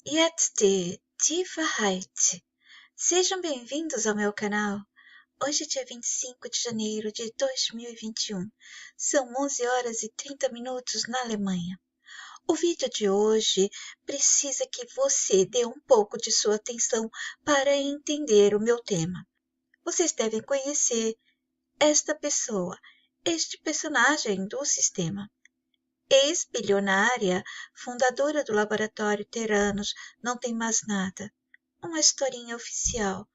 Yet de Wahrheit. Sejam bem-vindos ao meu canal. Hoje é dia 25 de janeiro de 2021. São 11 horas e 30 minutos na Alemanha. O vídeo de hoje precisa que você dê um pouco de sua atenção para entender o meu tema. Vocês devem conhecer esta pessoa, este personagem do sistema. Ex-bilionária, fundadora do laboratório Theranos, não tem mais nada. Uma historinha oficial.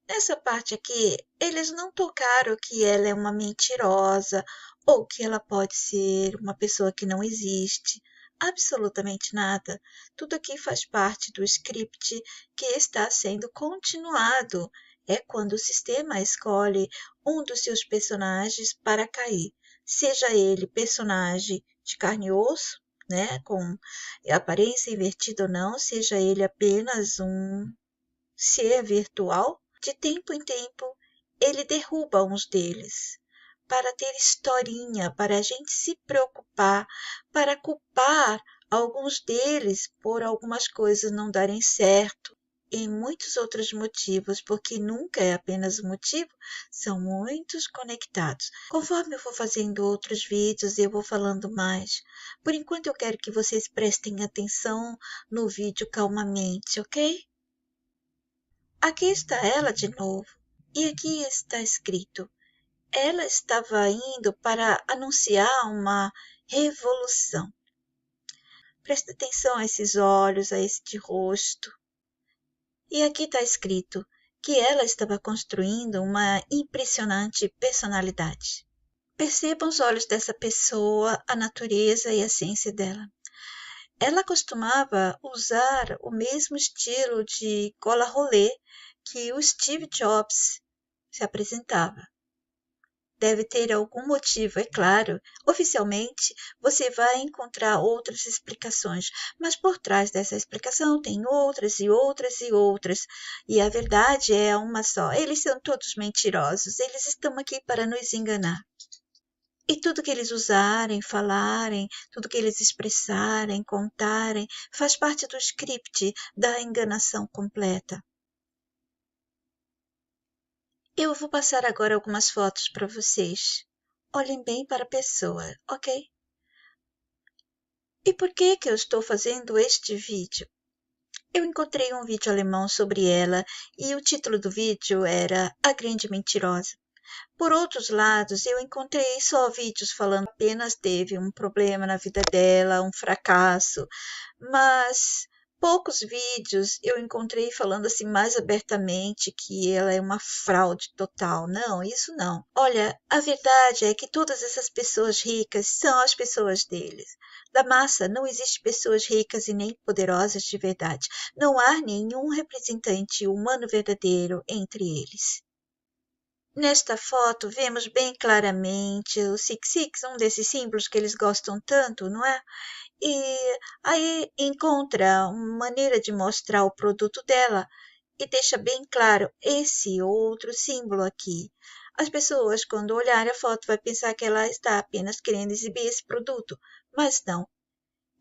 Nessa parte aqui, eles não tocaram que ela é uma mentirosa ou que ela pode ser uma pessoa que não existe. Absolutamente nada. Tudo aqui faz parte do script que está sendo continuado. É quando o sistema escolhe um dos seus personagens para cair. Seja ele personagem de carne e osso, né, com aparência invertida ou não, seja ele apenas um ser virtual, de tempo em tempo ele derruba uns deles, para ter historinha, para a gente se preocupar, para culpar alguns deles por algumas coisas não darem certo, e muitos outros motivos, porque nunca é apenas um motivo, são muitos conectados. Conforme eu vou fazendo outros vídeos, eu vou falando mais. Por enquanto eu quero que vocês prestem atenção no vídeo calmamente, ok? Aqui está ela de novo, e aqui está escrito: ela estava indo para anunciar uma revolução. Presta atenção a esses olhos, a este rosto. E aqui está escrito que ela estava construindo uma impressionante personalidade. Percebam os olhos dessa pessoa, a natureza e a ciência dela. Ela costumava usar o mesmo estilo de gola rolê que o Steve Jobs se apresentava. Deve ter algum motivo, é claro. Oficialmente, você vai encontrar outras explicações, mas por trás dessa explicação tem outras e outras e outras. E a verdade é uma só. Eles são todos mentirosos. Eles estão aqui para nos enganar. E tudo que eles usarem, falarem, tudo que eles expressarem, contarem, faz parte do script da enganação completa. Eu vou passar agora algumas fotos para vocês. Olhem bem para a pessoa, ok? E por que eu estou fazendo este vídeo? Eu encontrei um vídeo alemão sobre ela e o título do vídeo era A Grande Mentirosa. Por outros lados, eu encontrei só vídeos falando que apenas teve um problema na vida dela, um fracasso, mas poucos vídeos eu encontrei falando assim mais abertamente que ela é uma fraude total. Não, isso não. Olha, a verdade é que todas essas pessoas ricas são as pessoas deles. Da massa não existe pessoas ricas e nem poderosas de verdade. Não há nenhum representante humano verdadeiro entre eles. Nesta foto, vemos bem claramente o 666, um desses símbolos que eles gostam tanto, não é? E aí encontra uma maneira de mostrar o produto dela e deixa bem claro esse outro símbolo aqui. As pessoas, quando olharem a foto, vão pensar que ela está apenas querendo exibir esse produto, mas não.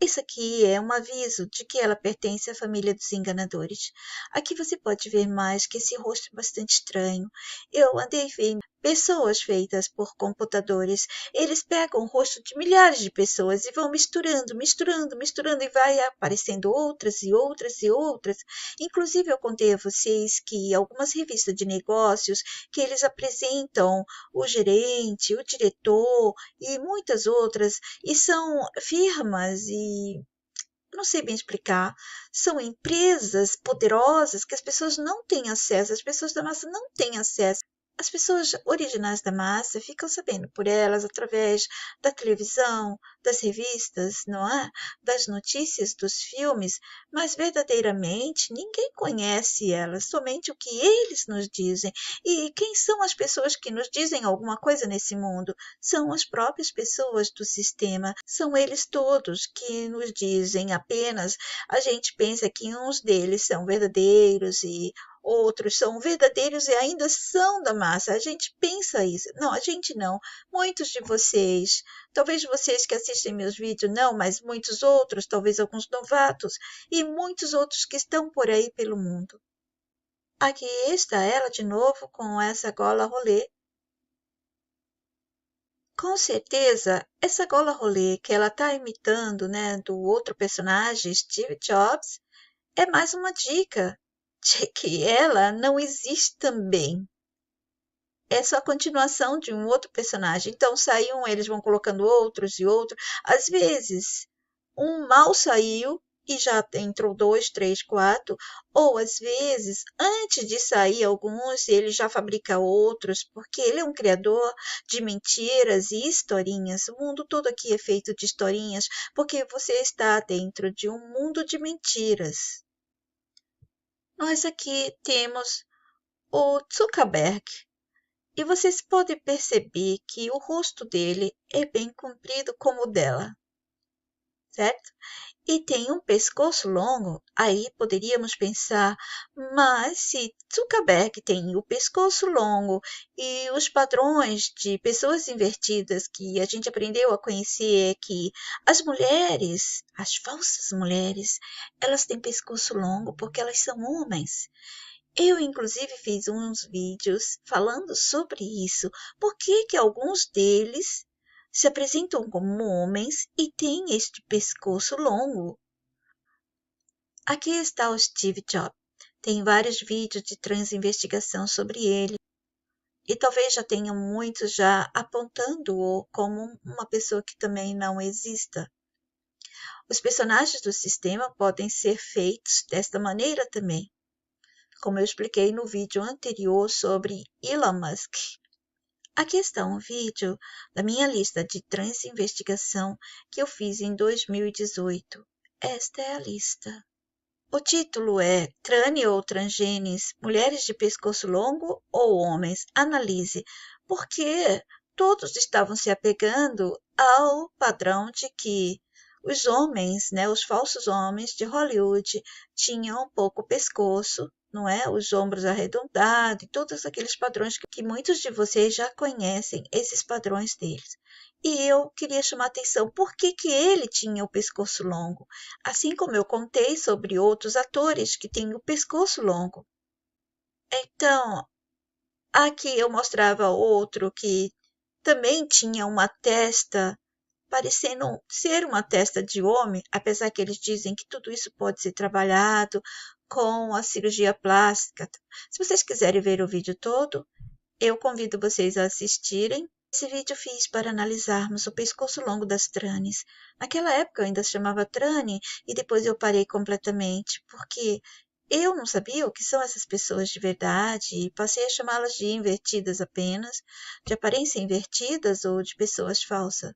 Isso aqui é um aviso de que ela pertence à família dos enganadores. Aqui você pode ver mais que esse rosto é bastante estranho. Eu andei vendo pessoas feitas por computadores. Eles pegam o rosto de milhares de pessoas e vão misturando, misturando, misturando e vai aparecendo outras e outras e outras. Inclusive eu contei a vocês que algumas revistas de negócios que eles apresentam o gerente, o diretor e muitas outras e são firmas e não sei bem explicar, são empresas poderosas que as pessoas não têm acesso, as pessoas da massa não têm acesso. As pessoas originais da massa ficam sabendo por elas através da televisão, das revistas, não é? Das notícias, dos filmes, mas verdadeiramente ninguém conhece elas, somente o que eles nos dizem. E quem são as pessoas que nos dizem alguma coisa nesse mundo? São as próprias pessoas do sistema, são eles todos que nos dizem apenas. A gente pensa que uns deles são verdadeiros e outros são verdadeiros e ainda são da massa. A gente pensa isso. Não, a gente não. Muitos de vocês, talvez vocês que assistem meus vídeos não, mas muitos outros, talvez alguns novatos e muitos outros que estão por aí pelo mundo. Aqui está ela de novo com essa gola rolê. Com certeza, essa gola rolê que ela está imitando, né, do outro personagem, Steve Jobs, é mais uma dica de que ela não existe também. É só a continuação de um outro personagem. Então, sai um, eles vão colocando outros e outros. Às vezes, um mal saiu e já entrou 2, 3, 4. Ou, às vezes, antes de sair alguns, ele já fabrica outros, porque ele é um criador de mentiras e historinhas. O mundo todo aqui é feito de historinhas, porque você está dentro de um mundo de mentiras. Nós aqui temos o Zuckerberg. E vocês podem perceber que o rosto dele é bem comprido como o dela, certo? E tem um pescoço longo, aí poderíamos pensar, mas se Zuckerberg tem o pescoço longo e os padrões de pessoas invertidas que a gente aprendeu a conhecer é que as mulheres, as falsas mulheres, elas têm pescoço longo porque elas são homens. Eu, inclusive, fiz uns vídeos falando sobre isso. Por que que alguns deles se apresentam como homens e têm este pescoço longo? Aqui está o Steve Jobs. Tem vários vídeos de transinvestigação sobre ele. E talvez já tenham muitos já apontando-o como uma pessoa que também não exista. Os personagens do sistema podem ser feitos desta maneira também, como eu expliquei no vídeo anterior sobre Elon Musk. Aqui está um vídeo da minha lista de transinvestigação que eu fiz em 2018. Esta é a lista. O título é Trane ou Transgênis, Mulheres de Pescoço Longo ou Homens? Analise. Porque todos estavam se apegando ao padrão de que os homens, né, os falsos homens de Hollywood tinham um pouco pescoço, não é? Os ombros arredondados e todos aqueles padrões que muitos de vocês já conhecem, esses padrões deles. E eu queria chamar a atenção por que que ele tinha o pescoço longo, assim como eu contei sobre outros atores que têm o pescoço longo. Então, aqui eu mostrava outro que também tinha uma testa parecendo ser uma testa de homem, apesar que eles dizem que tudo isso pode ser trabalhado com a cirurgia plástica. Se vocês quiserem ver o vídeo todo, eu convido vocês a assistirem. Esse vídeo eu fiz para analisarmos o pescoço longo das tranes. Naquela época eu ainda chamava trane e depois eu parei completamente, porque eu não sabia o que são essas pessoas de verdade e passei a chamá-las de invertidas apenas, de aparência invertidas ou de pessoas falsas.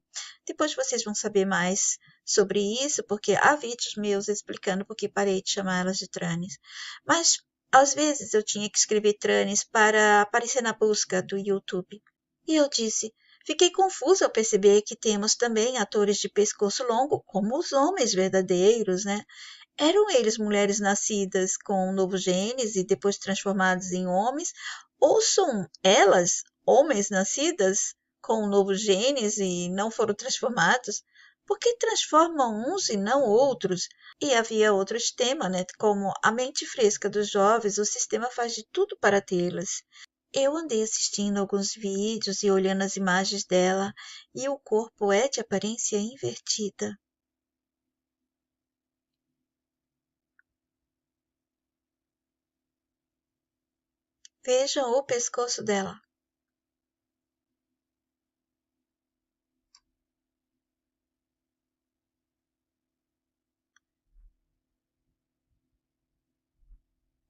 Depois vocês vão saber mais sobre isso, porque há vídeos meus explicando por que parei de chamá-las de tranes. Mas às vezes eu tinha que escrever tranes para aparecer na busca do YouTube. E eu disse, fiquei confusa ao perceber que temos também atores de pescoço longo, como os homens verdadeiros, né? Eram eles mulheres nascidas com novos genes e depois transformadas em homens, ou são elas homens nascidas com novos genes e não foram transformados? Por que transformam uns e não outros? E havia outros temas, né? Como a mente fresca dos jovens, o sistema faz de tudo para tê-las. Eu andei assistindo alguns vídeos e olhando as imagens dela, e o corpo é de aparência invertida. Vejam o pescoço dela.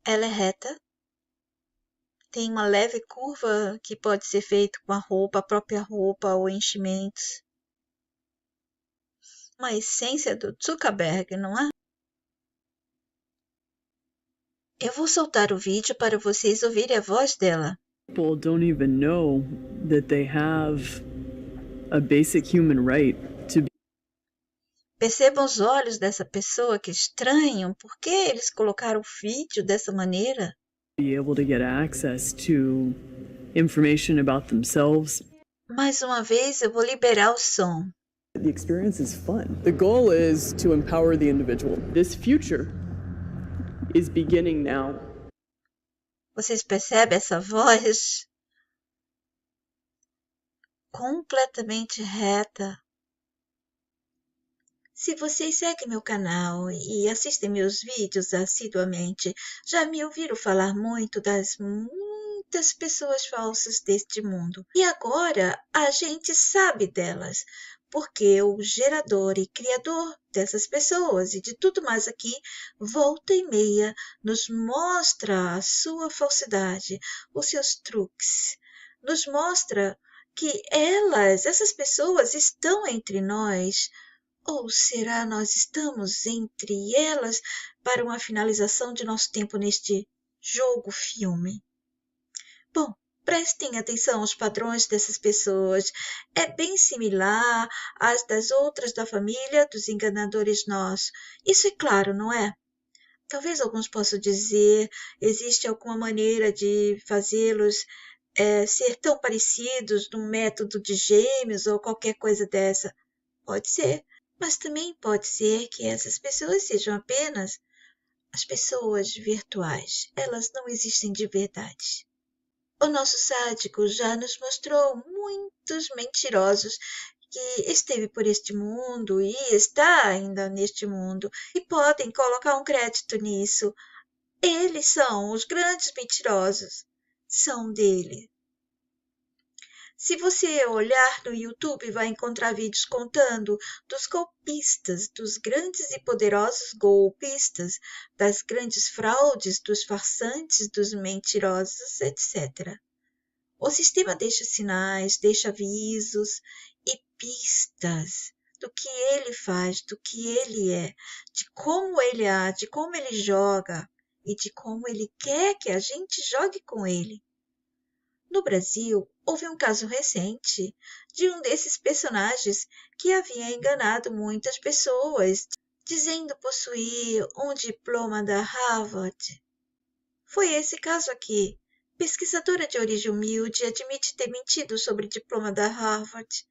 Ela é reta, tem uma leve curva que pode ser feita com a própria roupa ou enchimentos. Uma essência do Zuckerberg, não é? Eu vou soltar o vídeo para vocês ouvirem a voz dela. People don't even know that they have a basic human right to Percebam os olhos dessa pessoa que estranham. Por que eles colocaram o vídeo dessa maneira? be able to get access to information about themselves. Mais uma vez, eu vou liberar o som. The experience is fun. The goal is to empower the individual. This future is beginning now. Vocês percebem essa voz completamente reta? Se vocês seguem meu canal e assistem meus vídeos assiduamente, já me ouviram falar muito das muitas pessoas falsas deste mundo. E agora a gente sabe delas, porque o gerador e criador dessas pessoas e de tudo mais aqui, volta e meia, nos mostra a sua falsidade, os seus truques, nos mostra que essas pessoas estão entre nós. Ou será nós estamos entre elas para uma finalização de nosso tempo neste jogo-filme? Bom, prestem atenção aos padrões dessas pessoas. É bem similar às das outras da família dos enganadores nós. Isso é claro, não é? Talvez alguns possam dizer, existe alguma maneira de fazê-los ser tão parecidos num método de gêmeos ou qualquer coisa dessa. Pode ser. Mas também pode ser que essas pessoas sejam apenas as pessoas virtuais. Elas não existem de verdade. O nosso sádico já nos mostrou muitos mentirosos que esteve por este mundo e está ainda neste mundo e podem colocar um crédito nisso. Eles são os grandes mentirosos. São dele. Se você olhar no YouTube, vai encontrar vídeos contando dos golpistas, dos grandes e poderosos golpistas, das grandes fraudes, dos farsantes, dos mentirosos, etc. O sistema deixa sinais, deixa avisos e pistas do que ele faz, do que ele é, de como ele age, de como ele joga e de como ele quer que a gente jogue com ele. No Brasil, houve um caso recente de um desses personagens que havia enganado muitas pessoas, dizendo possuir um diploma da Harvard. Foi esse caso aqui. Pesquisadora de origem humilde admite ter mentido sobre o diploma da Harvard.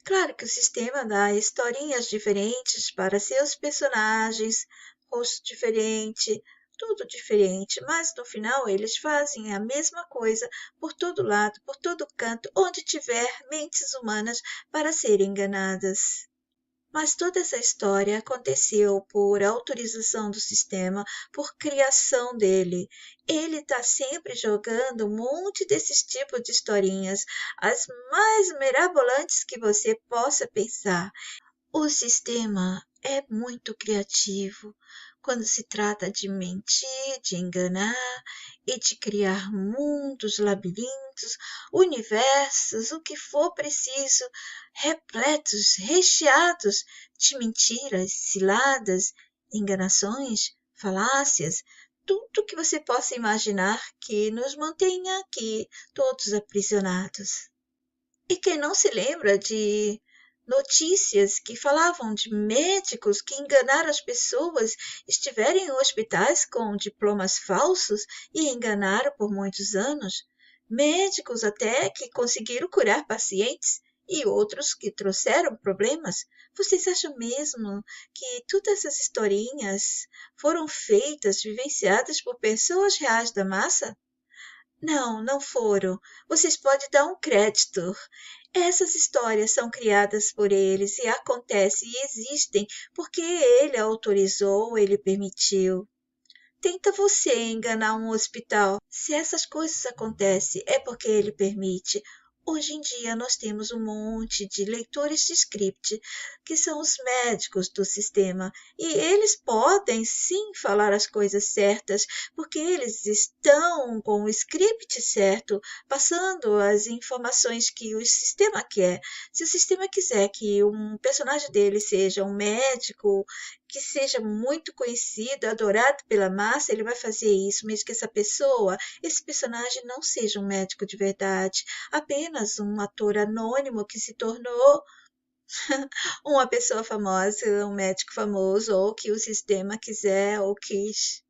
Claro que o sistema dá historinhas diferentes para seus personagens, rosto diferente, tudo diferente, mas no final eles fazem a mesma coisa por todo lado, por todo canto, onde tiver mentes humanas para serem enganadas. Mas toda essa história aconteceu por autorização do sistema, por criação dele. Ele está sempre jogando um monte desses tipos de historinhas, as mais mirabolantes que você possa pensar. O sistema é muito criativo quando se trata de mentir, de enganar e de criar mundos, labirintos, universos, o que for preciso, repletos, recheados de mentiras, ciladas, enganações, falácias, tudo que você possa imaginar que nos mantenha aqui todos aprisionados. E quem não se lembra de notícias que falavam de médicos que enganaram as pessoas, estiveram em hospitais com diplomas falsos e enganaram por muitos anos, médicos até que conseguiram curar pacientes e outros que trouxeram problemas. Vocês acham mesmo que todas essas historinhas foram feitas, vivenciadas por pessoas reais da massa? Não, não foram. Vocês podem dar um crédito. Essas histórias são criadas por eles e acontecem e existem porque ele autorizou, ele permitiu. Tenta você enganar um hospital. Se essas coisas acontecem, é porque ele permite. Hoje em dia nós temos um monte de leitores de script, que são os médicos do sistema, e eles podem sim falar as coisas certas, porque eles estão com o script certo, passando as informações que o sistema quer. Se o sistema quiser que um personagem dele seja um médico, que seja muito conhecido, adorado pela massa, ele vai fazer isso, mesmo que esse personagem não seja um médico de verdade, apenas um ator anônimo que se tornou uma pessoa famosa, um médico famoso, ou que o sistema quiser ou quis.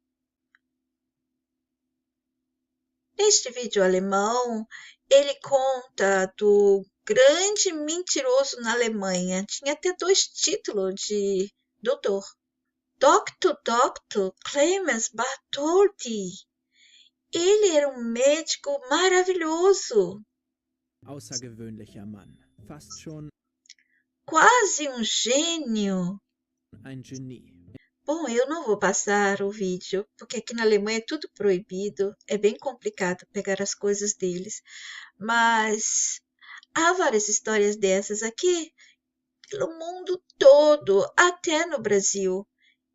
Este vídeo alemão, ele conta do grande mentiroso na Alemanha. Tinha até 2 títulos de doutor. Dr. Clemens Bartholdy. Ele era um médico maravilhoso. Außergewöhnlicher Mann, fast schon Quase um gênio. ein Genie. Bom, eu não vou passar o vídeo, porque aqui na Alemanha é tudo proibido. É bem complicado pegar as coisas deles. Mas há várias histórias dessas aqui pelo mundo todo, até no Brasil.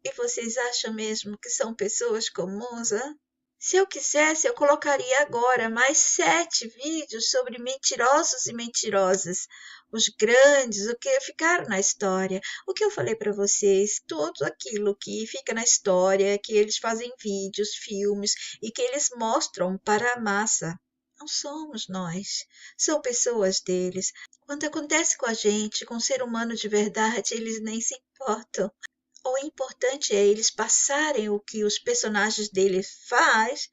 E vocês acham mesmo que são pessoas comuns, hein? Se eu quisesse, eu colocaria agora mais 7 vídeos sobre mentirosos e mentirosas. Os grandes, o que ficaram na história. O que eu falei para vocês, tudo aquilo que fica na história, que eles fazem vídeos, filmes e que eles mostram para a massa. Não somos nós, são pessoas deles. Quando acontece com a gente, com um ser humano de verdade, eles nem se importam. O importante é eles passarem o que os personagens dele faz,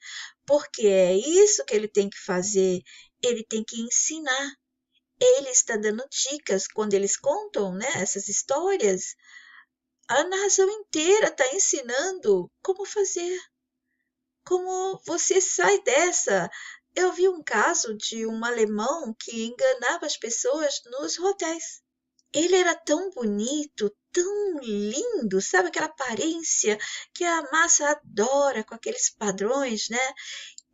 porque é isso que ele tem que fazer. Ele tem que ensinar. Ele está dando dicas quando eles contam, né, essas histórias. A narração inteira está ensinando como fazer. Como você sai dessa. Eu vi um caso de um alemão que enganava as pessoas nos hotéis. Ele era tão bonito, tão lindo, sabe aquela aparência que a massa adora com aqueles padrões, né?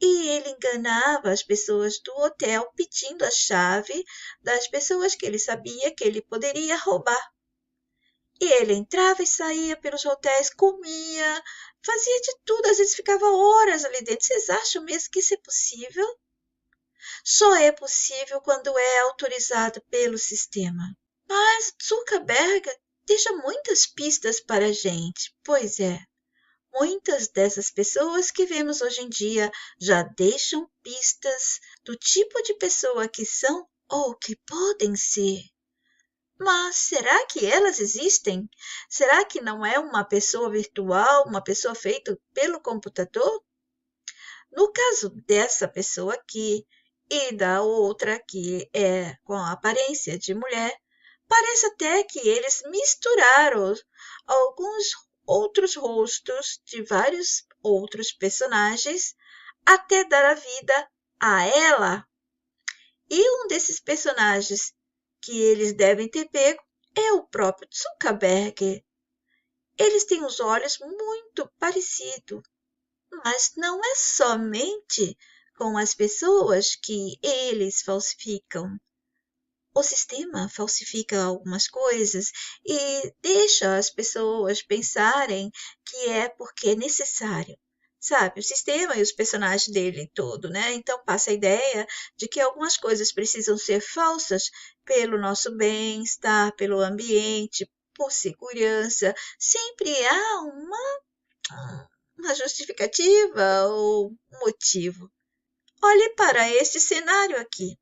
E ele enganava as pessoas do hotel pedindo a chave das pessoas que ele sabia que ele poderia roubar. E ele entrava e saía pelos hotéis, comia, fazia de tudo, às vezes ficava horas ali dentro. Vocês acham mesmo que isso é possível? Só é possível quando é autorizado pelo sistema. Mas Zuckerberg deixa muitas pistas para a gente. Pois é, muitas dessas pessoas que vemos hoje em dia já deixam pistas do tipo de pessoa que são ou que podem ser. Mas será que elas existem? Será que não é uma pessoa virtual, uma pessoa feita pelo computador? No caso dessa pessoa aqui e da outra que é com a aparência de mulher, parece até que eles misturaram alguns outros rostos de vários outros personagens até dar a vida a ela. E um desses personagens que eles devem ter pego é o próprio Zuckerberg. Eles têm os olhos muito parecidos, mas não é somente com as pessoas que eles falsificam. O sistema falsifica algumas coisas e deixa as pessoas pensarem que é porque é necessário. Sabe, o sistema e os personagens dele todo, né? Então passa a ideia de que algumas coisas precisam ser falsas pelo nosso bem-estar, pelo ambiente, por segurança. Sempre há uma justificativa ou motivo. Olhe para este cenário aqui.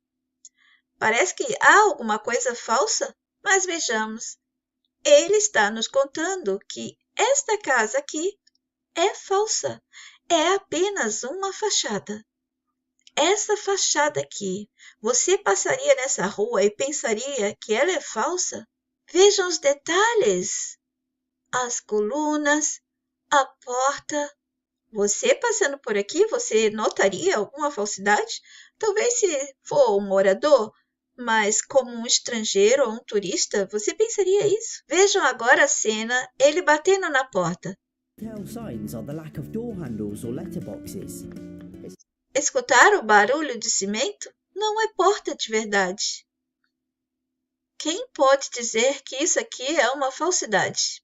Parece que há alguma coisa falsa, mas vejamos. Ele está nos contando que esta casa aqui é falsa. É apenas uma fachada. Essa fachada aqui, você passaria nessa rua e pensaria que ela é falsa? Vejam os detalhes. As colunas, a porta. Você passando por aqui, você notaria alguma falsidade? Talvez se for um morador, mas como um estrangeiro ou um turista, você pensaria isso? Vejam agora a cena, ele batendo na porta. Escutaram o barulho de cimento? Não é porta de verdade. Quem pode dizer que isso aqui é uma falsidade?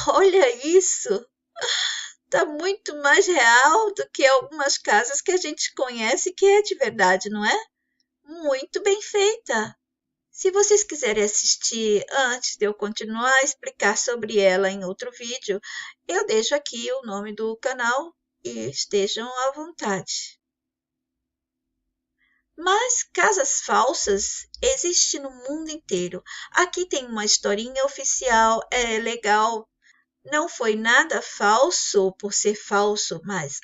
Olha isso! Está muito mais real do que algumas casas que a gente conhece que é de verdade, não é? Muito bem feita. Se vocês quiserem assistir antes de eu continuar a explicar sobre ela em outro vídeo, eu deixo aqui o nome do canal e estejam à vontade. Mas casas falsas existem no mundo inteiro. Aqui tem uma historinha oficial, é legal. Não foi nada falso por ser falso, mas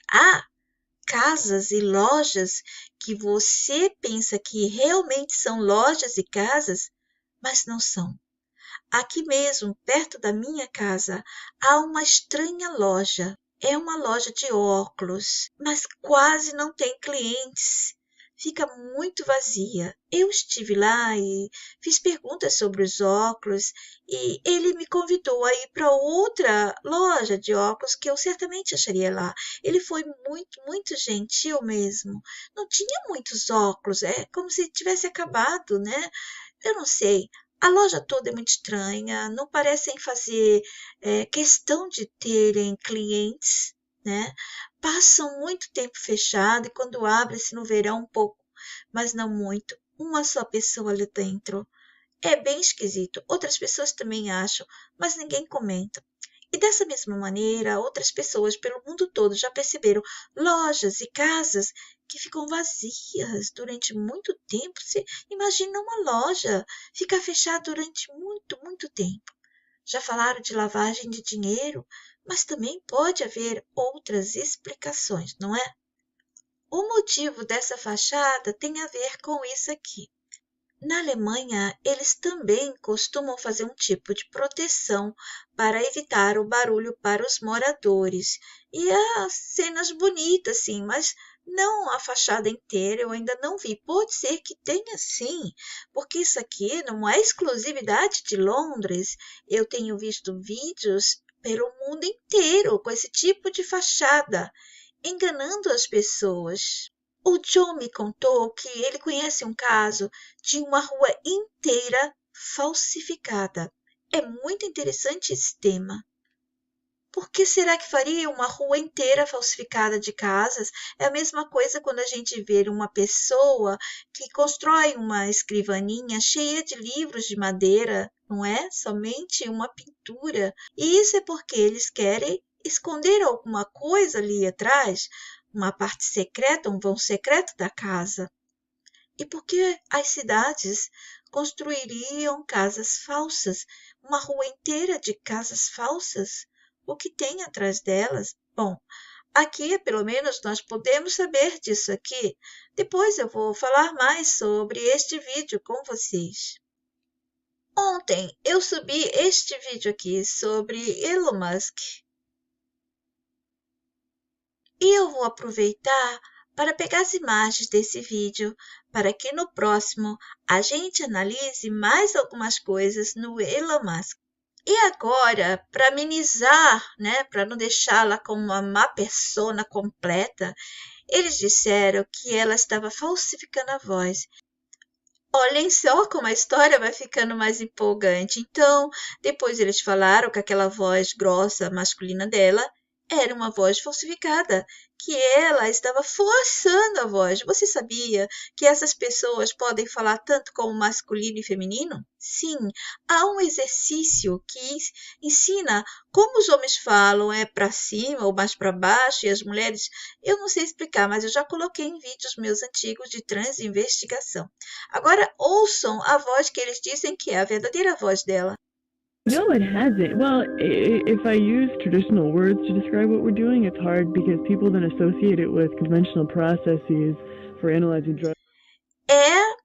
casas e lojas que você pensa que realmente são lojas e casas, mas não são. Aqui mesmo, perto da minha casa, há uma estranha loja. É uma loja de óculos, mas quase não tem clientes. Fica muito vazia. Eu estive lá e fiz perguntas sobre os óculos e ele me convidou a ir para outra loja de óculos que eu certamente acharia lá. Ele foi muito, muito gentil mesmo. Não tinha muitos óculos, é como se tivesse acabado, né? Eu não sei. A loja toda é muito estranha, não parecem fazer questão de terem clientes, né? Passam muito tempo fechado e quando abre-se no verão um pouco, mas não muito, uma só pessoa ali dentro. É bem esquisito. Outras pessoas também acham, mas ninguém comenta. E dessa mesma maneira, outras pessoas pelo mundo todo já perceberam lojas e casas que ficam vazias durante muito tempo. Você imagina uma loja ficar fechada durante muito, muito tempo. Já falaram de lavagem de dinheiro, mas também pode haver outras explicações, não é? O motivo dessa fachada tem a ver com isso aqui. Na Alemanha, eles também costumam fazer um tipo de proteção para evitar o barulho para os moradores. E há cenas bonitas, sim, mas não a fachada inteira, eu ainda não vi. Pode ser que tenha sim, porque isso aqui não é exclusividade de Londres. Eu tenho visto vídeos pelo mundo inteiro com esse tipo de fachada, enganando as pessoas. O John me contou que ele conhece um caso de uma rua inteira falsificada. É muito interessante esse tema. Por que será que faria uma rua inteira falsificada de casas? É a mesma coisa quando a gente vê uma pessoa que constrói uma escrivaninha cheia de livros de madeira, não é? Somente uma pintura. E isso é porque eles querem esconder alguma coisa ali atrás, uma parte secreta, um vão secreto da casa. E por que as cidades construiriam casas falsas, uma rua inteira de casas falsas? O que tem atrás delas? Bom, aqui pelo menos nós podemos saber disso aqui. Depois eu vou falar mais sobre este vídeo com vocês. Ontem eu subi este vídeo aqui sobre Elon Musk. E eu vou aproveitar para pegar as imagens desse vídeo, para que no próximo a gente analise mais algumas coisas no Elon Musk. E agora, para amenizar, né, para não deixá-la como uma má persona completa, eles disseram que ela estava falsificando a voz. Olhem só como a história vai ficando mais empolgante. Então, depois eles falaram que aquela voz grossa masculina dela era uma voz falsificada, que ela estava forçando a voz. Você sabia que essas pessoas podem falar tanto como masculino e feminino? Sim, há um exercício que ensina como os homens falam, é para cima ou mais para baixo, e as mulheres, eu não sei explicar, mas eu já coloquei em vídeos meus antigos de transinvestigação. Agora ouçam a voz que eles dizem que é a verdadeira voz dela. No, it hasn't. Well, if I use traditional words to describe what we're doing, it's hard because people then associate it with conventional processes for analyzing drugs. É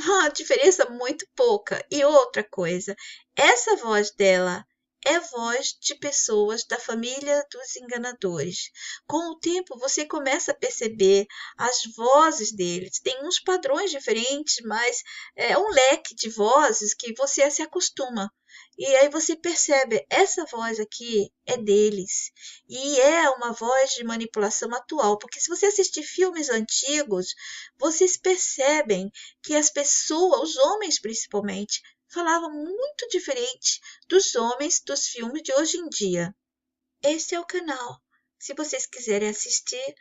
uma diferença muito pouca. E outra coisa, essa voz dela é voz de pessoas da família dos enganadores. Com o tempo, você começa a perceber as vozes deles. Tem uns padrões diferentes, mas é um leque de vozes que você se acostuma. E aí você percebe, essa voz aqui é deles. E é uma voz de manipulação atual, porque se você assistir filmes antigos, vocês percebem que as pessoas, os homens principalmente, falavam muito diferente dos homens dos filmes de hoje em dia. Este é o canal, se vocês quiserem assistir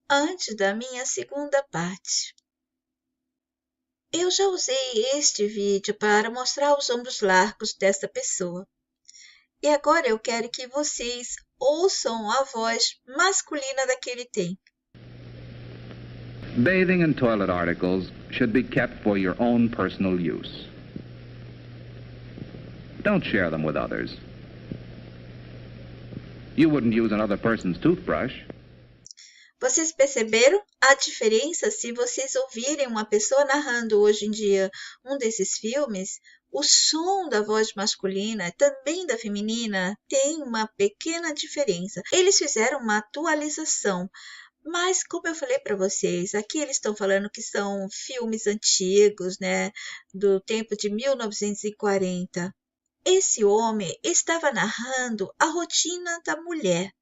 antes da minha segunda parte. Eu já usei este vídeo para mostrar os ombros largos dessa pessoa. E agora eu quero que vocês ouçam a voz masculina daquele tempo. Bathing and toilet articles should be kept for your own personal use. Don't share them with others. You wouldn't use another person's toothbrush. Vocês perceberam a diferença se vocês ouvirem uma pessoa narrando hoje em dia um desses filmes? O som da voz masculina, também da feminina, tem uma pequena diferença. Eles fizeram uma atualização, mas como eu falei para vocês, aqui eles estão falando que são filmes antigos, né, do tempo de 1940. Esse homem estava narrando a rotina da mulher.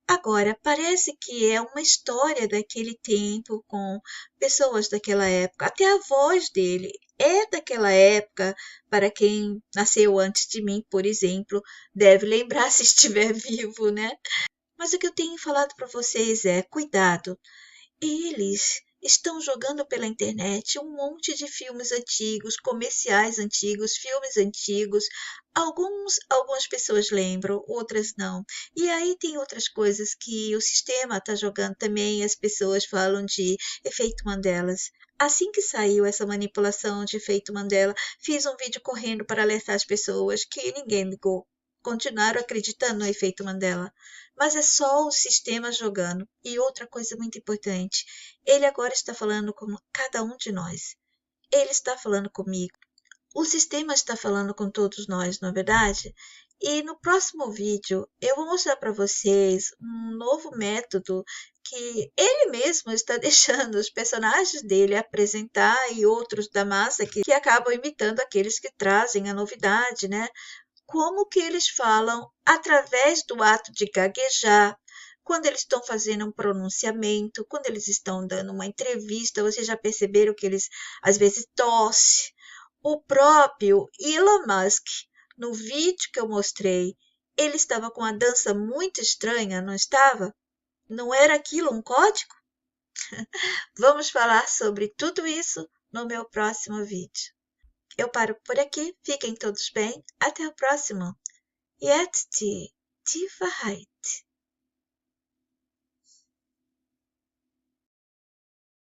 Agora, parece que é uma história daquele tempo com pessoas daquela época. Até a voz dele é daquela época. Para quem nasceu antes de mim, por exemplo, deve lembrar se estiver vivo, né? Mas o que eu tenho falado para vocês é: cuidado. Eles estão jogando pela internet um monte de filmes antigos, comerciais antigos, filmes antigos. Algumas pessoas lembram, outras não. E aí tem outras coisas que o sistema está jogando também. As pessoas falam de efeito Mandela. Assim que saiu essa manipulação de efeito Mandela, fiz um vídeo correndo para alertar as pessoas que ninguém ligou. Continuaram acreditando no efeito Mandela. Mas é só o sistema jogando. E outra coisa muito importante, ele agora está falando com cada um de nós. Ele está falando comigo. O sistema está falando com todos nós, não é verdade? E no próximo vídeo eu vou mostrar para vocês um novo método que ele mesmo está deixando os personagens dele apresentar e outros da massa que acabam imitando aqueles que trazem a novidade, né? Como que eles falam através do ato de gaguejar, quando eles estão fazendo um pronunciamento, quando eles estão dando uma entrevista. Vocês já perceberam que eles às vezes tossem. O próprio Elon Musk, no vídeo que eu mostrei, ele estava com uma dança muito estranha, não estava? Não era aquilo um código? Vamos falar sobre tudo isso no meu próximo vídeo. Eu paro por aqui, fiquem todos bem, até o próximo. Yet die Wahrheit.